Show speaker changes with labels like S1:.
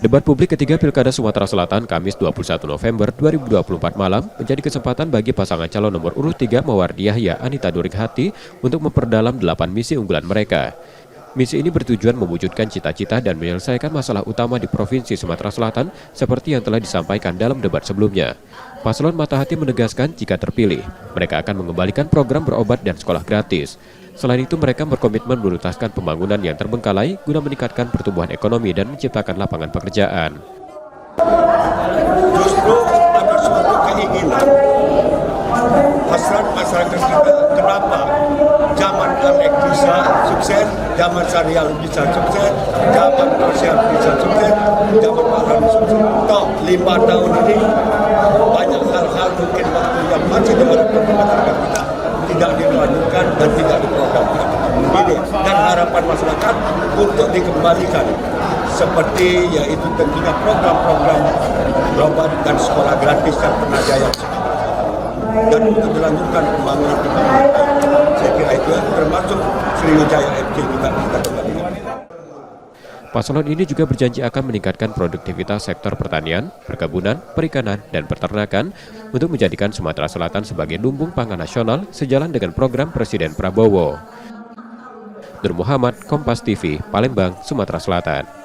S1: Debat publik ketiga Pilkada Sumatera Selatan Kamis 21 November 2024 malam menjadi kesempatan bagi pasangan calon nomor urut 3 Mawardi Yahya Anita Durik Hati untuk memperdalam 8 misi unggulan mereka. Misi ini bertujuan mewujudkan cita-cita dan menyelesaikan masalah utama di Provinsi Sumatera Selatan seperti yang telah disampaikan dalam debat sebelumnya. Paslon Mata Hati menegaskan jika terpilih, mereka akan mengembalikan program berobat dan sekolah gratis. Selain itu, mereka berkomitmen menuntaskan pembangunan yang terbengkalai guna meningkatkan pertumbuhan ekonomi dan menciptakan lapangan pekerjaan.
S2: Justru ada suatu keinginan hasrat masyarakat kita, kenapa zaman Alex bisa sukses, zaman Syariah bisa sukses, zaman Sosial bisa sukses, zaman Malam sukses. Toh 5 tahun ini banyak hal-hal mungkin waktu yang masih diharapkan masyarakat kita tidak dilanjutkan dan tidak diprogramkan. Ini dan harapan masyarakat untuk dikembalikan seperti yaitu tentunya program-program berobat dan sekolah gratis yang pernah jaya dan untuk dilanjutkan pembangunan saya kira itu termasuk Sriwijaya FC juga kita kembali.
S1: Paslon ini juga berjanji akan meningkatkan produktivitas sektor pertanian, perkebunan, perikanan, dan peternakan untuk menjadikan Sumatera Selatan sebagai lumbung pangan nasional sejalan dengan program Presiden Prabowo. Nur Muhammad, Kompas TV, Palembang, Sumatera Selatan.